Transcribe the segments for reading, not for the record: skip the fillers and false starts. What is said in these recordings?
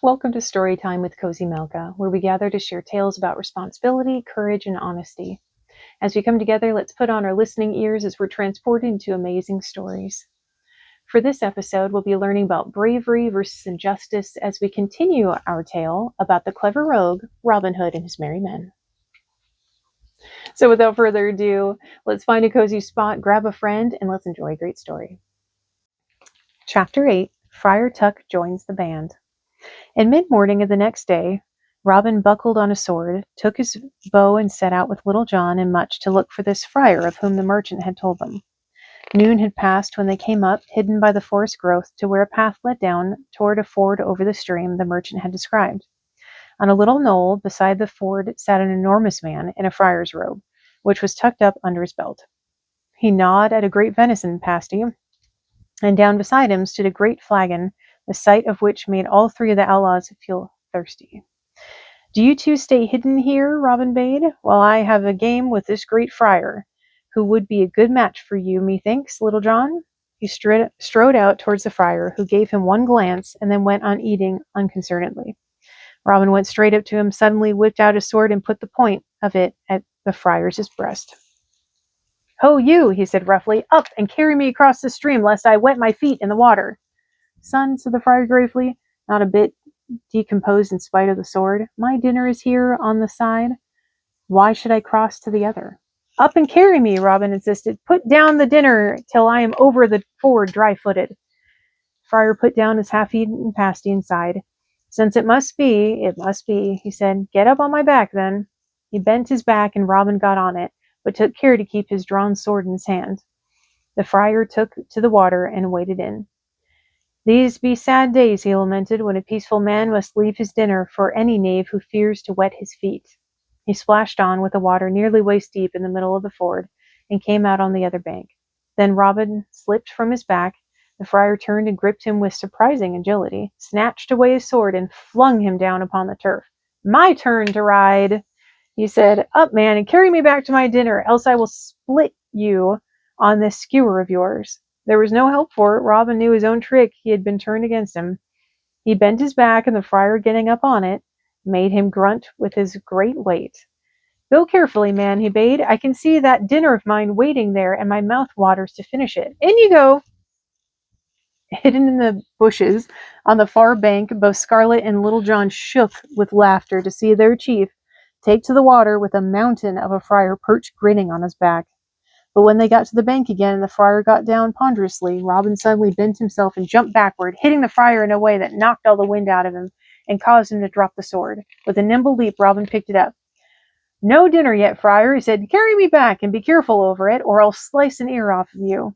Welcome to Storytime with Cozy Melka, where we gather to share tales about responsibility, courage, and honesty. As we come together, let's put on our listening ears as we're transported into amazing stories. For this episode, we'll be learning about bravery versus injustice as we continue our tale about the clever rogue, Robin Hood and his merry men. So without further ado, let's find a cozy spot, grab a friend, and let's enjoy a great story. Chapter 8, Friar Tuck Joins the Band. In mid-morning of the next day, Robin buckled on a sword, took his bow, and set out with Little John and Much to look for this friar of whom the merchant had told them. Noon had passed when they came up, hidden by the forest growth, to where a path led down toward a ford over the stream the merchant had described. On a little knoll beside the ford sat an enormous man in a friar's robe, which was tucked up under his belt. He gnawed at a great venison pasty, and down beside him stood a great flagon, the sight of which made all three of the outlaws feel thirsty. "Do you two stay hidden here," Robin bade, "while I have a game with this great friar, who would be a good match for you, methinks, Little John." He strode out towards the friar, who gave him one glance and then went on eating unconcernedly. Robin went straight up to him, suddenly whipped out his sword, and put the point of it at the friar's breast. "Ho, you," he said roughly, "up and carry me across the stream, lest I wet my feet in the water." "Son," said the friar gravely, not a bit decomposed in spite of the sword, "my dinner is here on the side. Why should I cross to the other?" "Up and carry me," Robin insisted. "Put down the dinner till I am over the ford dry-footed." Friar put down his half-eaten pasty and sighed. "Since it must be, he said. "Get up on my back, then." He bent his back, and Robin got on it, but took care to keep his drawn sword in his hand. The friar took to the water and waded in. "These be sad days," he lamented, "when a peaceful man must leave his dinner for any knave who fears to wet his feet." He splashed on with the water nearly waist deep in the middle of the ford, and came out on the other bank. Then Robin slipped from his back. The friar turned and gripped him with surprising agility, snatched away his sword, and flung him down upon the turf. "My turn to ride," he said. "Up, man, and carry me back to my dinner, else I will split you on this skewer of yours." There was no help for it. Robin knew his own trick. He had been turned against him. He bent his back, and the friar, getting up on it, made him grunt with his great weight. "Go carefully, man," he bade. "I can see that dinner of mine waiting there, and my mouth waters to finish it. In you go!" Hidden in the bushes on the far bank, both Scarlet and Little John shook with laughter to see their chief take to the water with a mountain of a friar perched grinning on his back. But when they got to the bank again and the friar got down ponderously, Robin suddenly bent himself and jumped backward, hitting the friar in a way that knocked all the wind out of him and caused him to drop the sword. With a nimble leap, Robin picked it up. "No dinner yet, friar," he said. "Carry me back, and be careful over it, or I'll slice an ear off of you."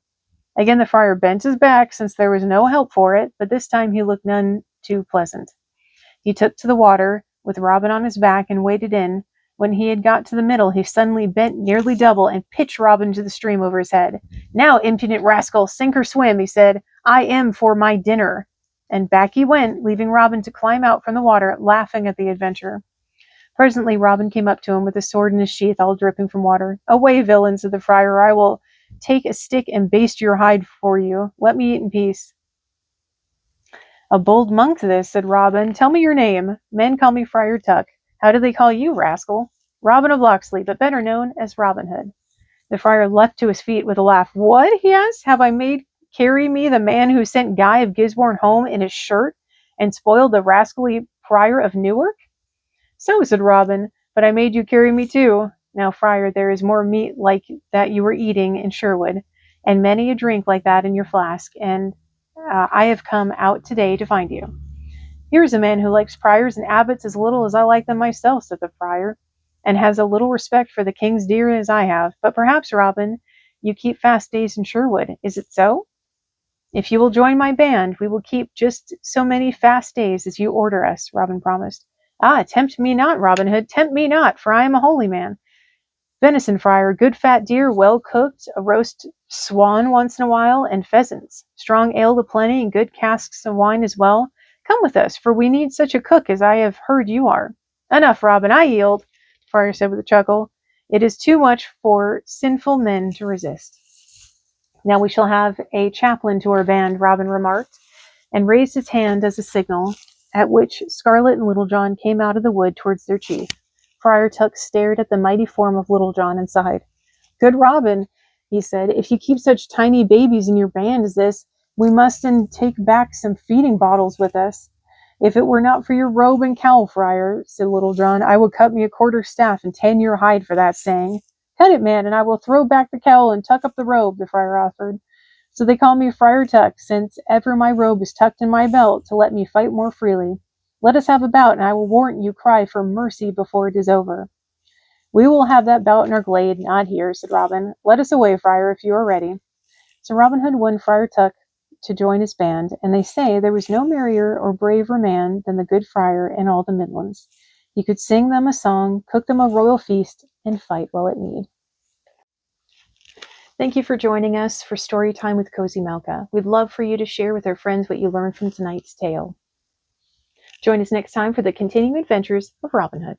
Again the friar bent his back, since there was no help for it, but this time he looked none too pleasant. He took to the water, with Robin on his back, and waded in. When he had got to the middle, he suddenly bent nearly double and pitched Robin into the stream over his head. "Now, impudent rascal, sink or swim," he said. "I am for my dinner." And back he went, leaving Robin to climb out from the water, laughing at the adventure. Presently Robin came up to him with his sword in his sheath, all dripping from water. "Away, villain," said the friar, "or I will take a stick and baste your hide for you. Let me eat in peace." "A bold monk this," said Robin. "Tell me your name." "Men call me Friar Tuck." "How do they call you, rascal?" "Robin of Locksley, but better known as Robin Hood." The friar leapt to his feet with a laugh. "What?" he asked. "Have I made carry me the man who sent Guy of Gisborne home in his shirt and spoiled the rascally Prior of Newark?" "So," said Robin, "but I made you carry me too. Now, friar, there is more meat like that you were eating in Sherwood, and many a drink like that in your flask, and I have come out today to find you." "Here is a man who likes priors and abbots as little as I like them myself," said the friar, "and has a little respect for the king's deer as I have. But perhaps, Robin, you keep fast days in Sherwood. Is it so?" "If you will join my band, we will keep just so many fast days as you order us," Robin promised. "Ah, tempt me not, Robin Hood, tempt me not, for I am a holy man." "Venison, friar, good fat deer, well cooked, a roast swan once in a while, and pheasants. Strong ale to plenty, and good casks of wine as well. Come with us, for we need such a cook as I have heard you are." "Enough, Robin, I yield," the friar said with a chuckle. "It is too much for sinful men to resist." "Now we shall have a chaplain to our band," Robin remarked, and raised his hand as a signal. at which Scarlet and Little John came out of the wood towards their chief. Friar Tuck stared at the mighty form of Little John and sighed. Good Robin, he said, if you keep such tiny babies in your band as this, we must take back some feeding bottles with us. If it were not for your robe and cowl, Friar, said Little John, I would cut me a quarter staff and tan your hide for that saying. Cut it, man, and I will throw back the cowl and tuck up the robe, the friar offered. So they call me Friar Tuck, since ever my robe is tucked in my belt to let me fight more freely. Let us have a bout, and I will warrant you cry for mercy before it is over. We will have that bout in our glade, not here, said Robin. Let us away, Friar, if you are ready. So Robin Hood won Friar Tuck to join his band, and they say there was no merrier or braver man than the good friar in all the Midlands. He could sing them a song, cook them a royal feast, and fight well at need. Thank you for joining us for Story Time with Cozy Malka. We'd love for you to share with our friends what you learned from tonight's tale. Join us next time for the continuing adventures of Robin Hood.